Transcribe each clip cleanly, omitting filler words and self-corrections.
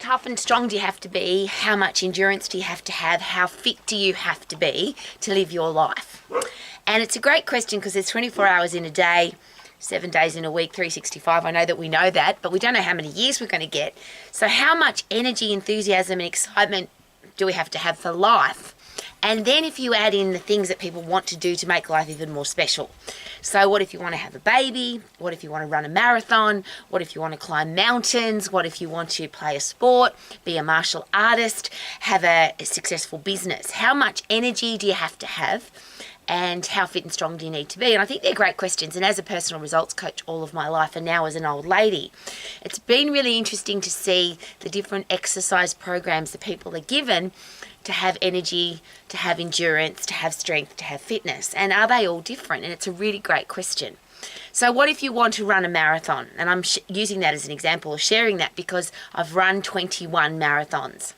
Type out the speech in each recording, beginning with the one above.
tough and strong do you have to be? How much endurance do you have to have? How fit do you have to be to live your life? And it's a great question because there's 24 hours in a day, 7 days in a week, 365. I know that we know that, but we don't know how many years we're going to get. So how much energy, enthusiasm and excitement do we have to have for life? And then if you add in the things that people want to do to make life even more special. So what if you want to have a baby? What if you want to run a marathon? What if you want to climb mountains? What if you want to play a sport, be a martial artist, have a successful business? How much energy do you have to have? And how fit and strong do you need to be? And I think they're great questions. And as a personal results coach all of my life and now as an old lady, it's been really interesting to see the different exercise programs that people are given to have energy, to have endurance, to have strength, to have fitness. And are they all different? And it's a really great question. So what if you want to run a marathon? And I'm using that as an example, or sharing that because I've run 21 marathons.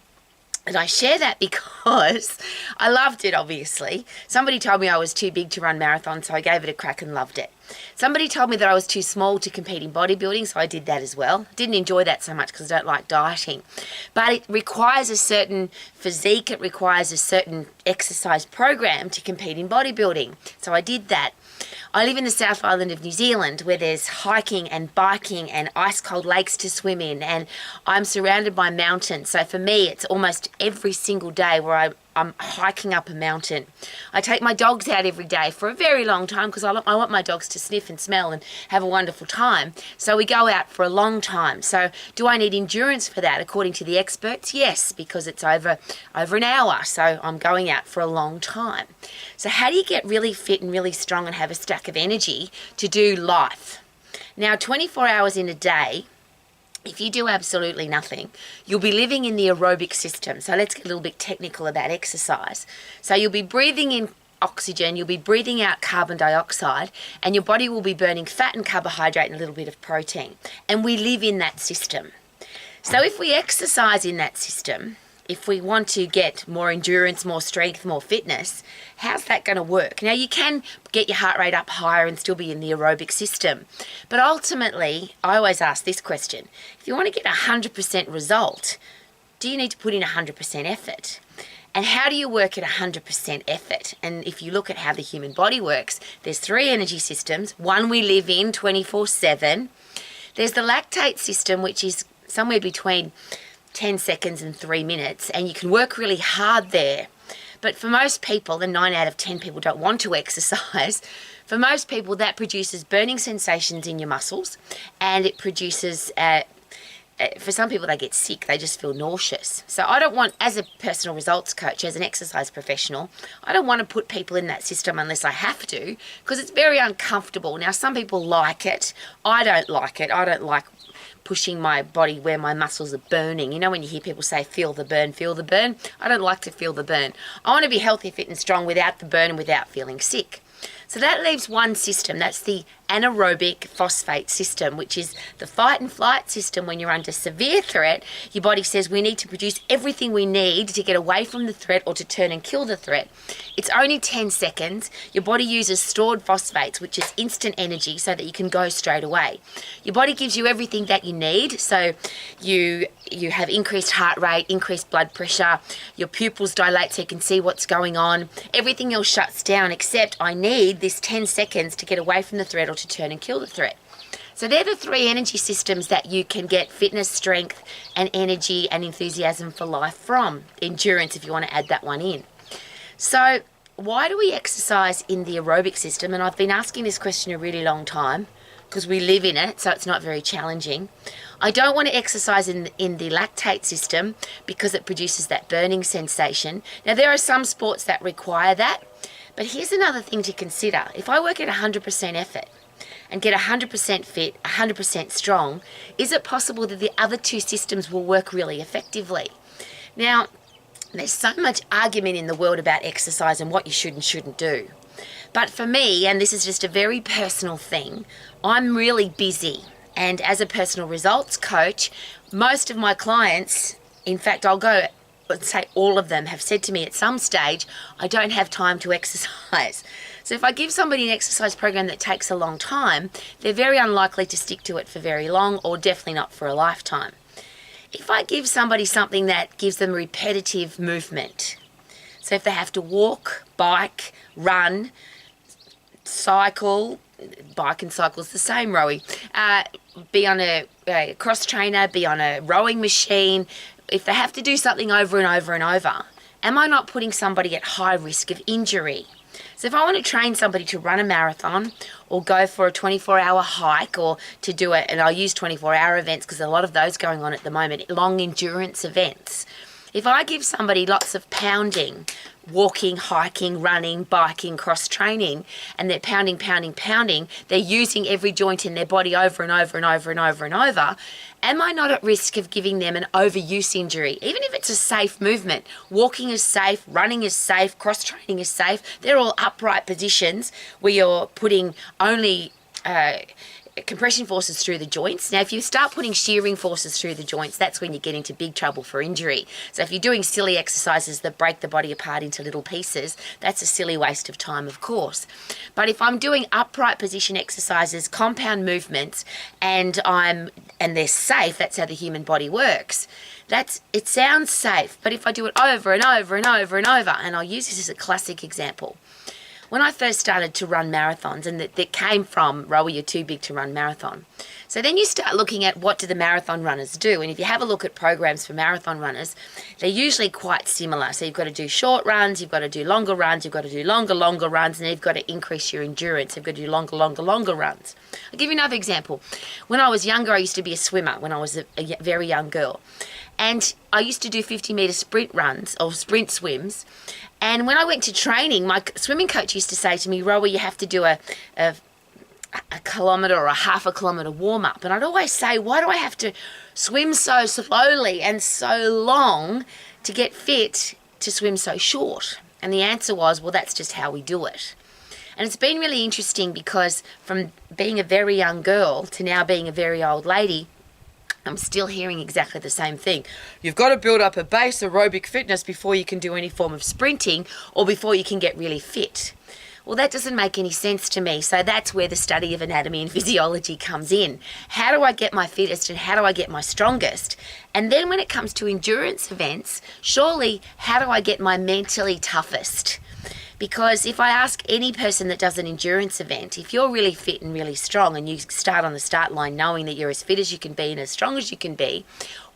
And I share that because I loved it, obviously. Somebody told me I was too big to run marathons, so I gave it a crack and loved it. Somebody told me that I was too small to compete in bodybuilding, so I did that as well. Didn't enjoy that so much because I don't like dieting. But it requires a certain physique, it requires a certain exercise program to compete in bodybuilding. So I did that. I live in the South Island of New Zealand where there's hiking and biking and ice cold lakes to swim in, and I'm surrounded by mountains. So for me, it's almost every single day where I'm hiking up a mountain. I take my dogs out every day for a very long time because I want my dogs to sniff and smell and have a wonderful time. So we go out for a long time. So do I need endurance for that? According to the experts, yes, because it's over an hour. So I'm going out for a long time. So how do you get really fit and really strong and have a stack of energy to do life? Now, 24 hours in a day, if you do absolutely nothing, you'll be living in the aerobic system. So let's get a little bit technical about exercise. So you'll be breathing in oxygen, you'll be breathing out carbon dioxide, and your body will be burning fat and carbohydrate and a little bit of protein. And we live in that system. So if we exercise in that system, if we want to get more endurance, more strength, more fitness, how's that going to work? Now, you can get your heart rate up higher and still be in the aerobic system. But ultimately, I always ask this question. If you want to get 100% result, do you need to put in 100% effort? And how do you work at 100% effort? And if you look at how the human body works, there's 3 energy systems. One we live in 24/7. There's the lactate system, which is somewhere between 10 seconds and 3 minutes, and you can work really hard there. But for most people, and 9 out of 10 people don't want to exercise, for most people that produces burning sensations in your muscles, and it produces, for some people they get sick, they just feel nauseous. So I don't want, as a personal results coach, as an exercise professional, I don't want to put people in that system unless I have to, because it's very uncomfortable. Now, some people like it. I don't like it. I don't like pushing my body where my muscles are burning. You know when you hear people say, feel the burn, feel the burn? I don't like to feel the burn. I want to be healthy, fit and strong without the burn and without feeling sick. So that leaves one system, that's the anaerobic phosphate system, which is the fight and flight system. When you're under severe threat, your body says we need to produce everything we need to get away from the threat or to turn and kill the threat. It's only 10 seconds. Your body uses stored phosphates, which is instant energy, so that you can go straight away. Your body gives you everything that you need, so you have increased heart rate, increased blood pressure, your pupils dilate so you can see what's going on. Everything else shuts down except I need this 10 seconds to get away from the threat or to turn and kill the threat. So they're the 3 energy systems that you can get fitness, strength and energy and enthusiasm for life from. Endurance, if you want to add that one in. So why do we exercise in the aerobic system? And I've been asking this question a really long time because we live in it, so it's not very challenging. I don't want to exercise in the lactate system because it produces that burning sensation. Now, there are some sports that require that, but here's another thing to consider. If I work at 100% effort and get 100% fit, 100% strong, is it possible that the other 2 systems will work really effectively? Now, there's so much argument in the world about exercise and what you should and shouldn't do. But for me, and this is just a very personal thing, I'm really busy. And as a personal results coach, most of my clients, in fact, I'll go say all of them have said to me at some stage, I don't have time to exercise. So if I give somebody an exercise program that takes a long time, they're very unlikely to stick to it for very long, or definitely not for a lifetime. If I give somebody something that gives them repetitive movement, so if they have to walk, bike, run, cycle, bike and cycle is the same, Rowie, be on a cross trainer, be on a rowing machine, if they have to do something over and over and over, am I not putting somebody at high risk of injury? So if I want to train somebody to run a marathon or go for a 24-hour hike or to do it, and I'll use 24-hour events because there's a lot of those going on at the moment, long endurance events. If I give somebody lots of pounding, walking, hiking, running, biking, cross-training, and they're pounding, they're using every joint in their body over and over and over and over and over, am I not at risk of giving them an overuse injury? Even if it's a safe movement, walking is safe, running is safe, cross-training is safe, they're all upright positions where you're putting only compression forces through the joints. Now, if you start putting shearing forces through the joints, that's when you get into big trouble for injury. So if you're doing silly exercises that break the body apart into little pieces, that's a silly waste of time, of course. But if I'm doing upright position exercises, compound movements, and they're safe, that's how the human body works. It sounds safe, but if I do it over and over and over and over, and I'll use this as a classic example. When I first started to run marathons, and that came from, Rowie, you're too big to run marathon. So then you start looking at what do the marathon runners do. And if you have a look at programs for marathon runners, they're usually quite similar. So you've got to do short runs, you've got to do longer runs, you've got to do longer runs, and then you've got to increase your endurance. You've got to do longer runs. I'll give you another example. When I was younger, I used to be a swimmer when I was a very young girl. And I used to do 50-metre sprint runs or sprint swims. And when I went to training, my swimming coach used to say to me, Rowie, you have to do a kilometre or a half a kilometre warm-up. And I'd always say, why do I have to swim so slowly and so long to get fit to swim so short? And the answer was, well, that's just how we do it. And it's been really interesting because from being a very young girl to now being a very old lady, I'm still hearing exactly the same thing. You've got to build up a base aerobic fitness before you can do any form of sprinting or before you can get really fit. Well, that doesn't make any sense to me. So that's where the study of anatomy and physiology comes in. How do I get my fittest and how do I get my strongest? And then when it comes to endurance events, surely how do I get my mentally toughest? Because if I ask any person that does an endurance event, if you're really fit and really strong and you start on the start line knowing that you're as fit as you can be and as strong as you can be,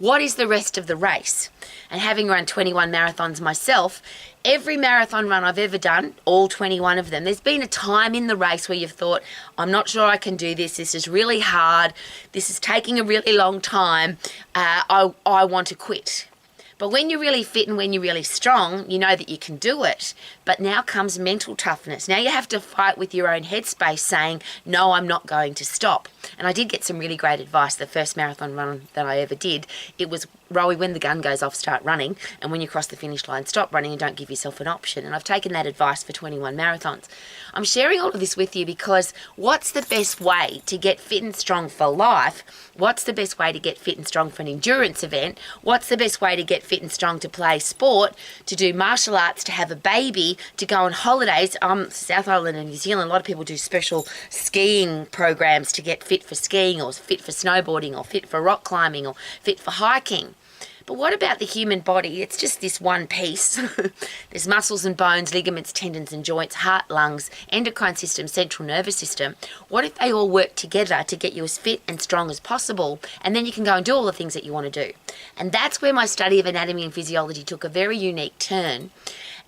what is the rest of the race? And having run 21 marathons myself, every marathon run I've ever done, all 21 of them, there's been a time in the race where you've thought, I'm not sure I can do this, this is really hard, this is taking a really long time, I want to quit. But when you're really fit and when you're really strong, you know that you can do it. But now comes mental toughness. Now you have to fight with your own headspace saying, no, I'm not going to stop. And I did get some really great advice the first marathon run that I ever did. It was, Rowie, when the gun goes off, start running. And when you cross the finish line, stop running and don't give yourself an option. And I've taken that advice for 21 marathons. I'm sharing all of this with you because what's the best way to get fit and strong for life? What's the best way to get fit and strong for an endurance event? What's the best way to get fit and strong to play sport, to do martial arts, to have a baby, to go on holidays? South Island and New Zealand, a lot of people do special skiing programs to get fit for skiing or fit for snowboarding or fit for rock climbing or fit for hiking. But what about the human body? It's just this one piece. There's muscles and bones, ligaments, tendons and joints, heart, lungs, endocrine system, central nervous system. What if they all work together to get you as fit and strong as possible, and then you can go and do all the things that you want to do? And that's where my study of anatomy and physiology took a very unique turn.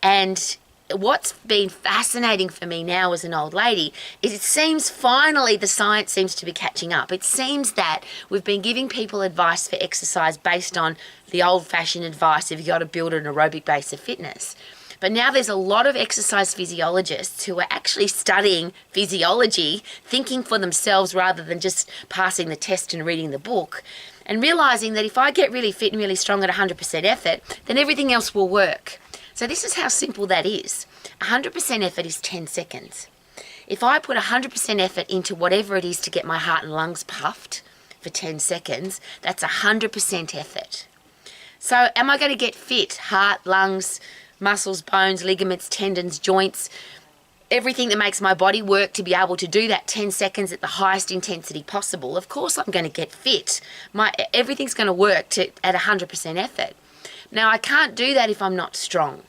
And what's been fascinating for me now as an old lady is it seems finally the science seems to be catching up. It seems that we've been giving people advice for exercise based on the old-fashioned advice of you've got to build an aerobic base of fitness. But now there's a lot of exercise physiologists who are actually studying physiology, thinking for themselves rather than just passing the test and reading the book, and realising that if I get really fit and really strong at 100% effort, then everything else will work. So this is how simple that is. 100% effort is 10 seconds. If I put 100% effort into whatever it is to get my heart and lungs puffed for 10 seconds, that's 100% effort. So am I going to get fit? Heart, lungs, muscles, bones, ligaments, tendons, joints, everything that makes my body work to be able to do that 10 seconds at the highest intensity possible, of course I'm going to get fit. Everything's going to work at 100% effort. Now, I can't do that if I'm not strong.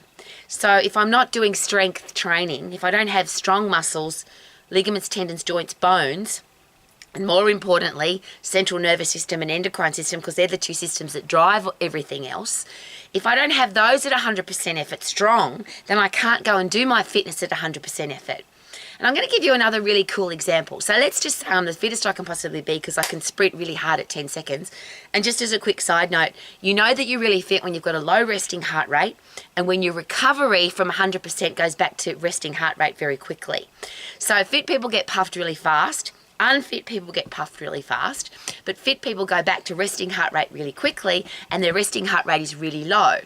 So if I'm not doing strength training, if I don't have strong muscles, ligaments, tendons, joints, bones, and more importantly, central nervous system and endocrine system, because they're the two systems that drive everything else. If I don't have those at 100% effort strong, then I can't go and do my fitness at 100% effort. And I'm going to give you another really cool example. So let's just say I'm the fittest I can possibly be because I can sprint really hard at 10 seconds. And just as a quick side note, you know that you're really fit when you've got a low resting heart rate and when your recovery from 100% goes back to resting heart rate very quickly. So fit people get puffed really fast. Unfit people get puffed really fast, but fit people go back to resting heart rate really quickly and their resting heart rate is really low.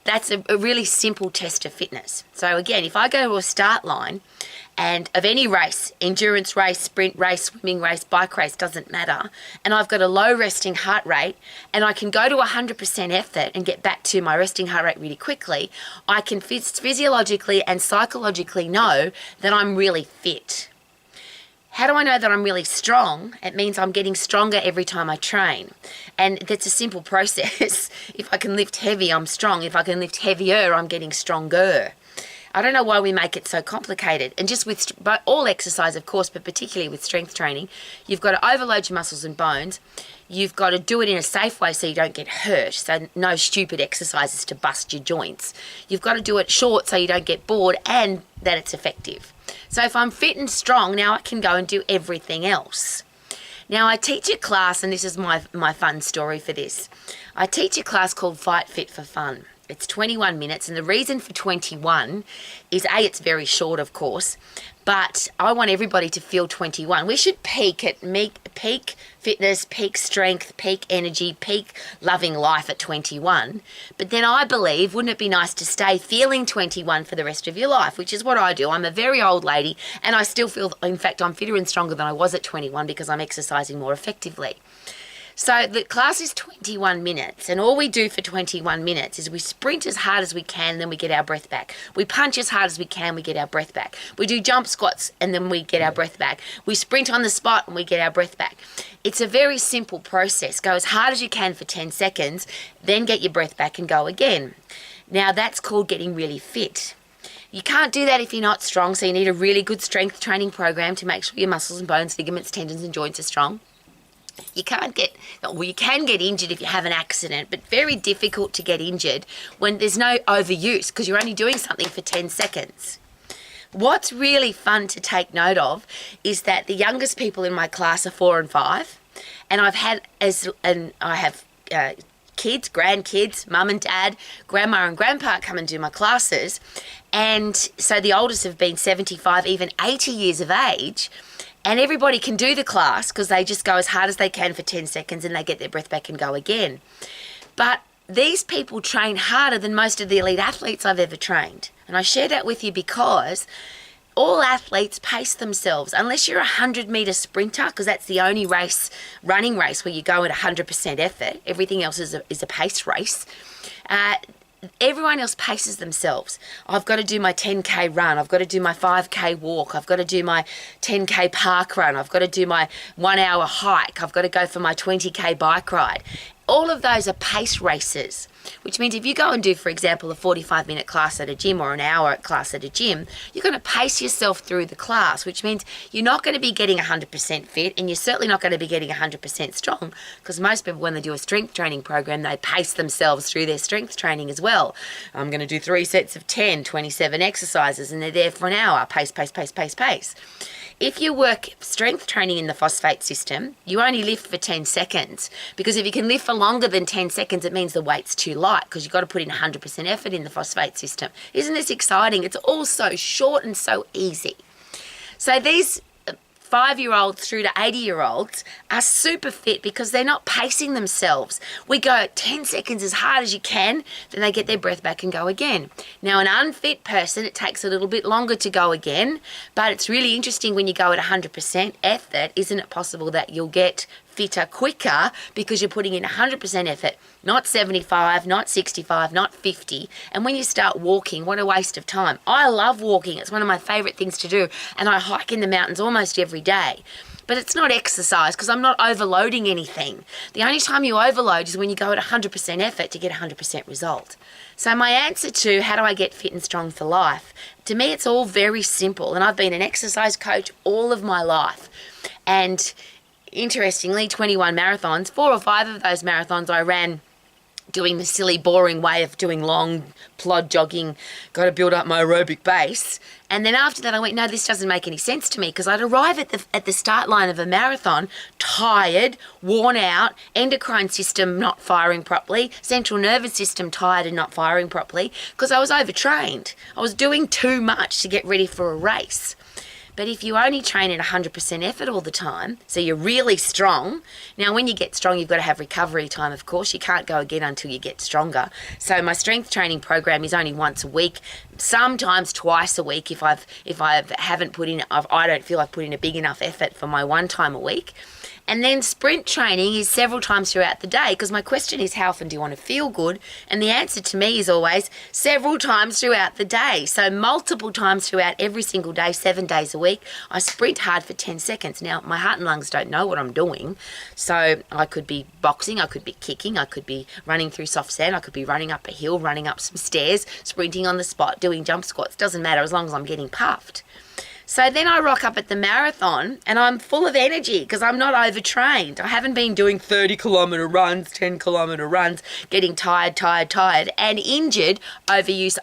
That's a really simple test of fitness. So again, if I go to a start line and of any race, endurance race, sprint race, swimming race, bike race, doesn't matter, and I've got a low resting heart rate and I can go to 100% effort and get back to my resting heart rate really quickly, I can physiologically and psychologically know that I'm really fit. How do I know that I'm really strong? It means I'm getting stronger every time I train. And that's a simple process. If I can lift heavy, I'm strong. If I can lift heavier, I'm getting stronger. I don't know why we make it so complicated. And just with all exercise, of course, but particularly with strength training, you've got to overload your muscles and bones. You've got to do it in a safe way so you don't get hurt. So no stupid exercises to bust your joints. You've got to do it short so you don't get bored and that it's effective. So if I'm fit and strong, now I can go and do everything else. Now I teach a class, and this is my fun story for this. I teach a class called Fight Fit for Fun. It's 21 minutes, and the reason for 21 is it's very short, of course, but I want everybody to feel 21. We should peak fitness, peak strength, peak energy, peak loving life at 21. But then I believe, wouldn't it be nice to stay feeling 21 for the rest of your life, which is what I do. I'm a very old lady, and I still feel, in fact, I'm fitter and stronger than I was at 21 because I'm exercising more effectively. So the class is 21 minutes, and all we do for 21 minutes is we sprint as hard as we can, then we get our breath back. We punch as hard as we can, we get our breath back. We do jump squats, and then we get our breath back. We sprint on the spot, and we get our breath back. It's a very simple process. Go as hard as you can for 10 seconds, then get your breath back and go again. Now that's called getting really fit. You can't do that if you're not strong, so you need a really good strength training program to make sure your muscles and bones, ligaments, tendons, and joints are strong. You can get injured if you have an accident, but very difficult to get injured when there's no overuse because you're only doing something for 10 seconds. What's really fun to take note of is that the youngest people in my class are 4 and 5, and I have kids, grandkids, mum and dad, grandma and grandpa come and do my classes, and so the oldest have been 75, even 80 years of age. And everybody can do the class because they just go as hard as they can for 10 seconds and they get their breath back and go again. But these people train harder than most of the elite athletes I've ever trained. And I share that with you because all athletes pace themselves. Unless you're a 100-metre sprinter, because that's the only running race where you go at 100% effort. Everything else is a pace race. Everyone else paces themselves. I've got to do my 10K run. I've got to do my 5K walk. I've got to do my 10K park run. I've got to do my 1-hour hike. I've got to go for my 20K bike ride. All of those are pace races, which means if you go and do, for example, a 45-minute class at a gym or an hour class at a gym, you're going to pace yourself through the class, which means you're not going to be getting 100% fit and you're certainly not going to be getting 100% strong because most people, when they do a strength training program, they pace themselves through their strength training as well. I'm going to do 3 sets of 10, 27 exercises, and they're there for an hour. Pace, pace, pace, pace, pace. If you work strength training in the phosphate system, you only lift for 10 seconds because if you can lift for longer than 10 seconds, it means the weight's too light because you've got to put in 100% effort in the phosphate system. Isn't this exciting? It's all so short and so easy. So these 5-year-olds through to 80-year-olds are super fit because they're not pacing themselves. We go 10 seconds as hard as you can, then they get their breath back and go again. Now, an unfit person, it takes a little bit longer to go again, but it's really interesting when you go at 100% effort, isn't it possible that you'll get fitter quicker because you're putting in 100% effort, not 75, not 65, not 50. And when you start walking, what a waste of time. I love walking. It's one of my favourite things to do. And I hike in the mountains almost every day. But it's not exercise because I'm not overloading anything. The only time you overload is when you go at 100% effort to get 100% result. So my answer to how do I get fit and strong for life, to me it's all very simple. And I've been an exercise coach all of my life. And interestingly, 21 marathons, 4 or 5 of those marathons I ran doing the silly, boring way of doing long plod jogging, got to build up my aerobic base. And then after that I went, no, this doesn't make any sense to me, because I'd arrive at the start line of a marathon tired, worn out, endocrine system not firing properly, central nervous system tired and not firing properly, because I was overtrained. I was doing too much to get ready for a race. But if you only train at 100% effort all the time, so you're really strong. Now, when you get strong, you've got to have recovery time, of course. You can't go again until you get stronger. So my strength training program is only once a week, sometimes twice a week if I haven't put in, I don't feel I've put in a big enough effort for my one time a week. And then sprint training is several times throughout the day, because my question is, how often do you want to feel good? And the answer to me is always several times throughout the day. So multiple times throughout every single day, 7 days a week, I sprint hard for 10 seconds. Now, my heart and lungs don't know what I'm doing. So I could be boxing, I could be kicking, I could be running through soft sand, I could be running up a hill, running up some stairs, sprinting on the spot, doing jump squats. Doesn't matter as long as I'm getting puffed. So then I rock up at the marathon and I'm full of energy because I'm not overtrained. I haven't been doing 30-kilometre runs, 10-kilometre runs, getting tired, and injured, overuse.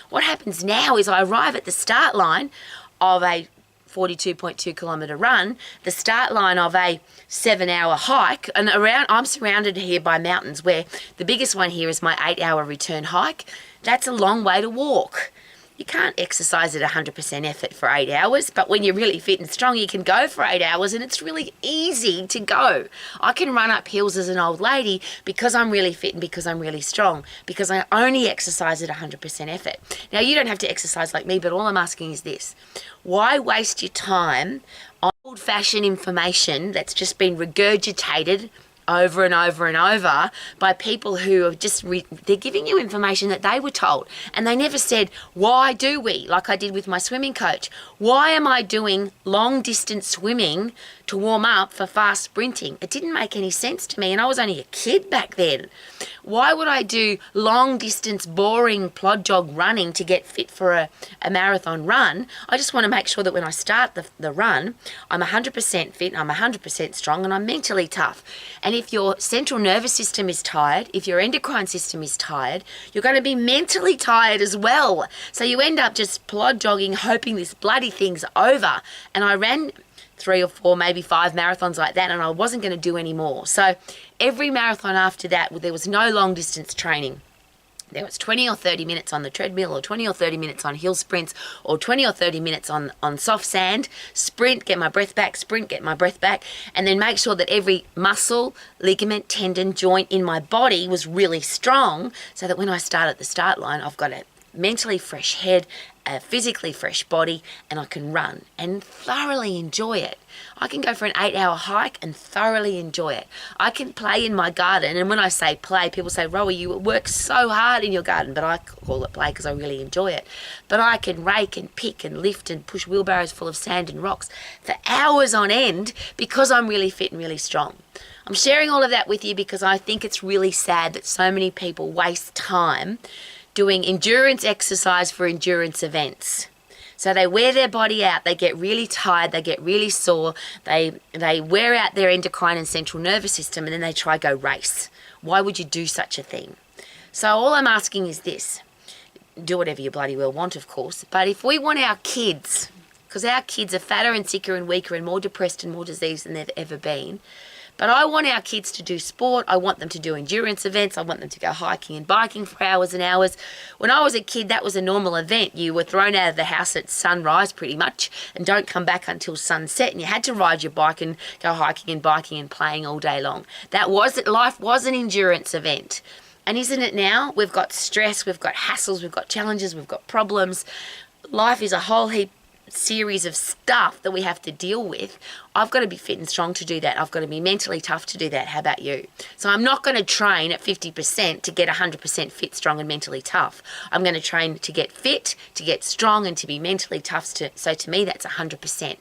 What happens now is I arrive at the start line of a 42.2 kilometre run, the start line of a 7-hour hike, and I'm surrounded here by mountains, where the biggest one here is my 8-hour return hike. That's a long way to walk. You can't exercise at 100% effort for 8 hours, but when you're really fit and strong, you can go for 8 hours, and it's really easy to go. I can run up hills as an old lady because I'm really fit and because I'm really strong, because I only exercise at 100% effort. Now, you don't have to exercise like me, but all I'm asking is this. Why waste your time on old-fashioned information that's just been regurgitated over and over and over by people who have just, they're giving you information that they were told, and they never said, why do we, like I did with my swimming coach, why am I doing long distance swimming to warm up for fast sprinting? It didn't make any sense to me, and I was only a kid back then. Why would I do long distance boring plod jog running to get fit for a marathon run? I just want to make sure that when I start the run, I'm 100% fit, I'm 100% strong, and I'm mentally tough. And if your central nervous system is tired, if your endocrine system is tired, you're going to be mentally tired as well. So you end up just plod jogging, hoping this bloody thing's over. And I ran 3 or 4, maybe 5 marathons like that, and I wasn't going to do any more. So every marathon after that, there was no long distance training. There was 20 or 30 minutes on the treadmill, or 20 or 30 minutes on hill sprints, or 20 or 30 minutes on soft sand. Sprint, get my breath back, sprint, get my breath back, and then make sure that every muscle, ligament, tendon, joint in my body was really strong, so that when I start at the start line, I've got a mentally fresh head, a physically fresh body, and I can run and thoroughly enjoy it. I can go for an 8-hour hike and thoroughly enjoy it. I can play in my garden, and when I say play, people say, Rowie, you work so hard in your garden, but I call it play because I really enjoy it. But I can rake and pick and lift and push wheelbarrows full of sand and rocks for hours on end because I'm really fit and really strong. I'm sharing all of that with you because I think it's really sad that so many people waste time doing endurance exercise for endurance events. So they wear their body out, they get really tired, they get really sore, they wear out their endocrine and central nervous system, and then they try go race. Why would you do such a thing? So all I'm asking is this. Do whatever you bloody well want, of course, but if we want our kids, because our kids are fatter and sicker and weaker and more depressed and more diseased than they've ever been, but I want our kids to do sport. I want them to do endurance events. I want them to go hiking and biking for hours and hours. When I was a kid, that was a normal event. You were thrown out of the house at sunrise pretty much and don't come back until sunset. And you had to ride your bike and go hiking and biking and playing all day long. Life was an endurance event. And isn't it now? We've got stress, we've got hassles, we've got challenges, we've got problems. Life is a whole heap series of stuff that we have to deal with, I've got to be fit and strong to do that. I've got to be mentally tough to do that. How about you? So I'm not going to train at 50% to get 100% fit, strong, and mentally tough. I'm going to train to get fit, to get strong, and to be mentally tough. So to me, that's 100%.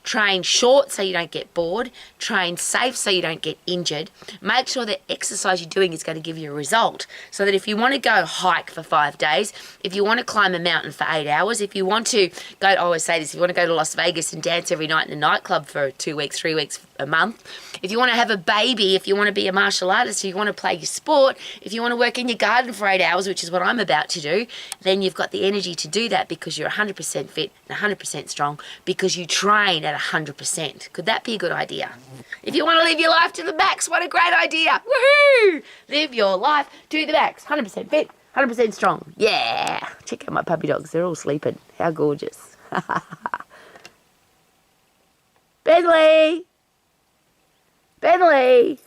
Train short so you don't get bored. Train safe so you don't get injured. Make sure that exercise you're doing is going to give you a result. So that if you want to go hike for 5 days, if you want to climb a mountain for 8 hours, if you want to go, I always say this, if you want to go to Las Vegas and dance every night in a nightclub for 2 weeks, 3 weeks, a month, if you want to have a baby, if you want to be a martial artist, if you want to play your sport, if you want to work in your garden for 8 hours, which is what I'm about to do, then you've got the energy to do that because you're 100% fit and 100% strong because you train at 100%. Could that be a good idea? If you want to live your life to the max, what a great idea. Woohoo! Live your life to the max. 100% fit, 100% strong. Yeah. Check out my puppy dogs. They're all sleeping. How gorgeous. Bentley! Bentley!